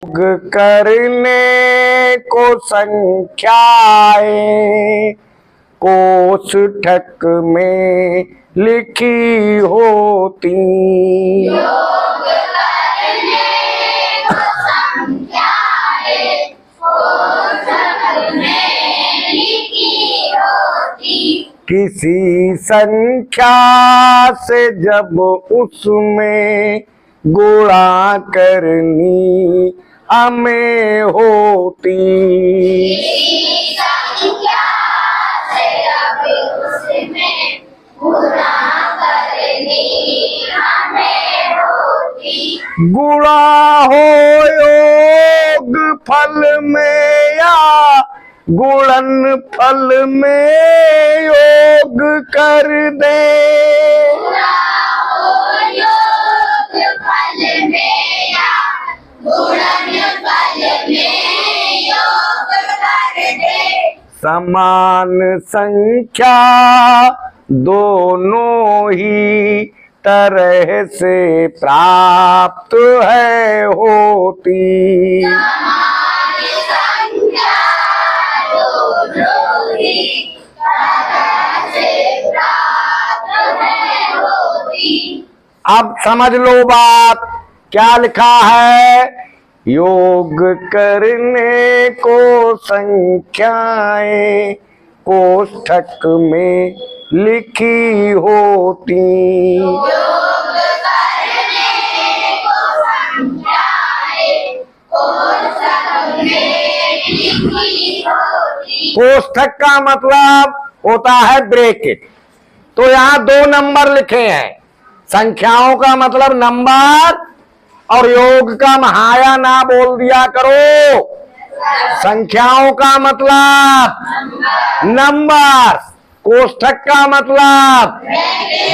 योग करने को संख्याएं कोष्ठक में लिखी होती। योग करने को संख्याएं कोष्ठक में लिखी होती। किसी संख्या से जब उसमें गुणा करनी हमें होती। किसी संख्या से जब उसमें गुणा करनी हमें होती। गुणा हो योग फल में या गुणन फल में योग कर दे। गुणा हो योग फल में या गुणन फल में योग कर दे। समान संख्या दोनों ही तरह से प्राप्त है होती। समान संख्या दोनों ही तरह से प्राप्त है होती। अब समझ लो बात क्या लिखा है। योग करने को संख्याएं कोष्ठक में लिखी होती। योग करने को संख्याएं कोष्ठक में लिखी होती। कोष्ठक का मतलब होता है ब्रैकेट। तो यहाँ दो नंबर लिखे हैं। संख्याओं का मतलब नंबर और योग का महाया ना बोल दिया करो। संख्याओं का मतलब नंबर, कोष्ठक का मतलब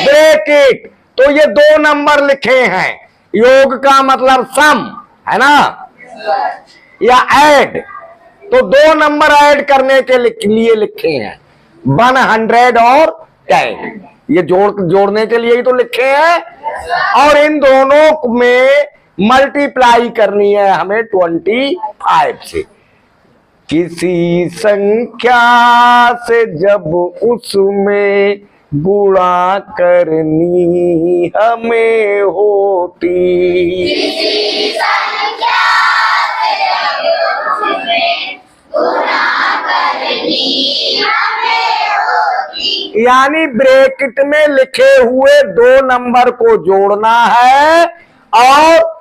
ब्रैकेट। तो ये दो नंबर लिखे हैं। योग का मतलब सम है ना, या ऐड। तो दो नंबर ऐड करने के लिए लिखे हैं 100 और 10। ये जोड़ने के लिए ही तो लिखे हैं। और इन दोनों में मल्टीप्लाई करनी है हमें 25 से। किसी संख्या से जब उसमें गुणा करनी हमें होती। किसी संख्या से जब उसमें गुणा करनी हमें होती। यानी ब्रैकेट में लिखे हुए दो नंबर को जोड़ना है और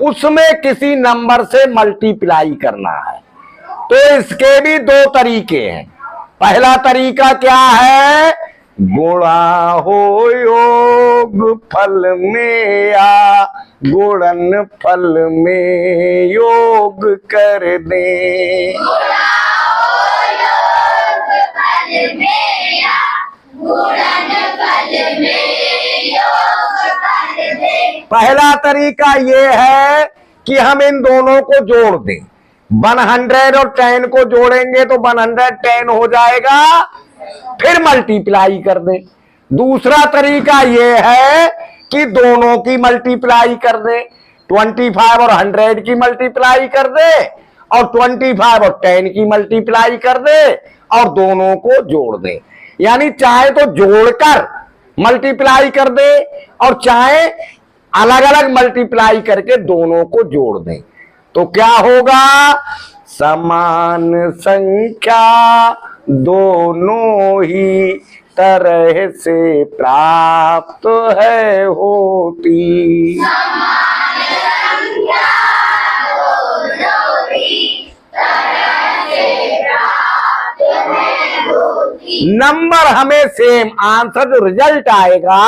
उसमें किसी नंबर से मल्टीप्लाई करना है। तो इसके भी दो तरीके हैं। पहला तरीका क्या है, गुणा हो योग फल में या गुणन फल में योग कर दे। गुणा हो योग फल में या गुणन फल में योग कर दे। पहला तरीका ये है कि हम इन दोनों को जोड़ दें। 100 और 10 को जोड़ेंगे तो 110 हो जाएगा, फिर मल्टीप्लाई कर दें। दूसरा तरीका ये है कि दोनों की मल्टीप्लाई कर दें। 25 और 100 की मल्टीप्लाई कर दे और 25 और 10 की मल्टीप्लाई कर दे और दोनों को जोड़ दें। यानी चाहे तो जोड़कर मल्टीप्लाई कर दे और चाहे अलग अलग मल्टीप्लाई करके दोनों को जोड़ दें। तो क्या होगा, समान संख्या दोनों ही तरह से प्राप्त है होती। समान संख्या दोनों ही तरह से प्राप्त है होती। नंबर हमें सेम, आंसर जो रिजल्ट आएगा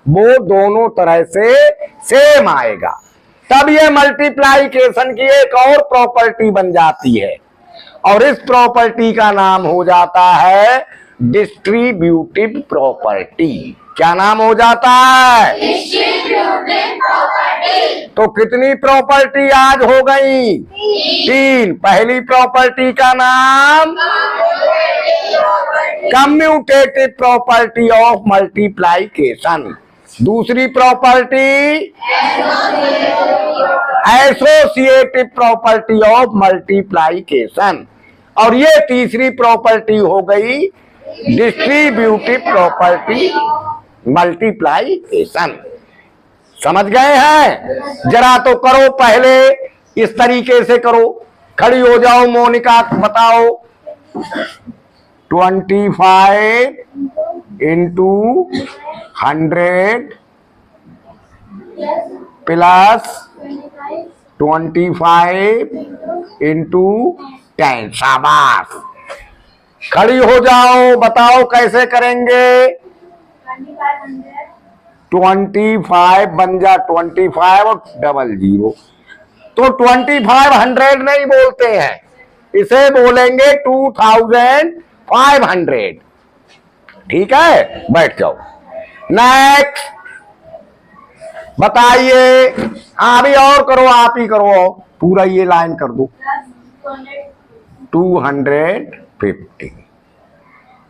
वो दोनों तरह से सेम आएगा। तब ये मल्टीप्लाइकेशन की एक और प्रॉपर्टी बन जाती है और इस प्रॉपर्टी का नाम हो जाता है डिस्ट्रीब्यूटिव प्रॉपर्टी। क्या नाम हो जाता है, डिस्ट्रीब्यूटिव प्रॉपर्टी। तो कितनी प्रॉपर्टी आज हो गई, 3। पहली प्रॉपर्टी का नाम कम्यूटेटिव प्रॉपर्टी ऑफ मल्टीप्लाइकेशन। दूसरी property associative property of multiplication, और ये तीसरी प्रॉपर्टी हो गई डिस्ट्रीब्यूटिव प्रॉपर्टी मल्टीप्लाइकेशन। समझ गए हैं? जरा तो करो, पहले इस तरीके से करो। खड़ी हो जाओ मोनिका, बताओ। 25 इंटू 100 प्लस 25 इंटू 10। शाबाश, खड़ी हो जाओ, बताओ कैसे करेंगे। 25 बन जा 25 और डबल 0, तो 2500 नहीं बोलते हैं, इसे बोलेंगे 2500। ठीक है, बैठ जाओ। नेक्स्ट बताइए। अभी और करो, आप ही करो, पूरा ये लाइन कर दो। 250।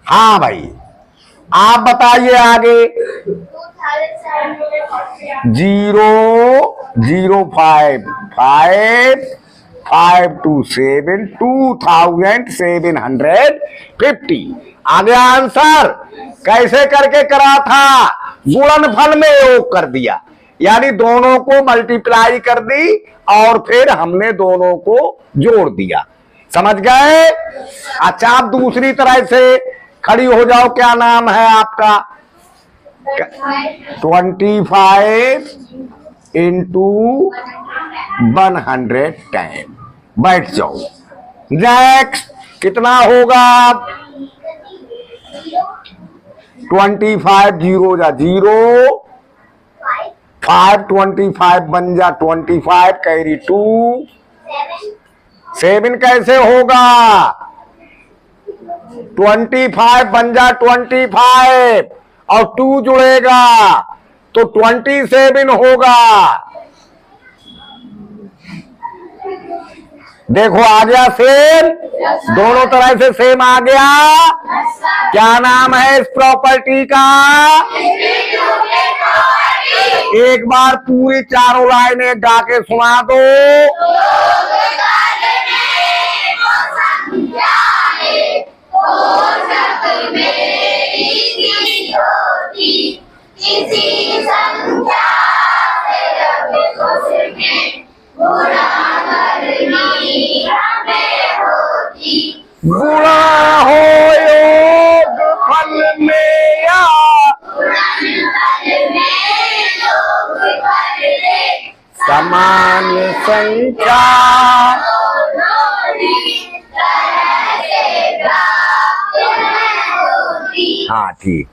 हाँ भाई, आप बताइए आगे। 005 5 5 2 7 2750। आ गया आंसर। कैसे करके करा था? गुणनफल में योग कर दिया, यानी दोनों को मल्टीप्लाई कर दी और फिर हमने दोनों को जोड़ दिया। समझ गए? अच्छा, आप दूसरी तरह से खड़ी हो जाओ। क्या नाम है आपका? 25 इंटू 110। बैठ जाओ। नेक्स्ट कितना होगा? 25 0 जा 0, 5 25 बन जा 25 कैरी 2, 7 कैसे होगा? 25 बन जा 25 और 2 जुड़ेगा तो 27 होगा। देखो आ गया सेम, दोनों तरह से सेम आ गया। क्या नाम है इस प्रॉपर्टी का? एक बार पूरी चारों लाइनें गा के सुना दो। गुणा हो योग फल में या समान संख्या। हाँ ठीक।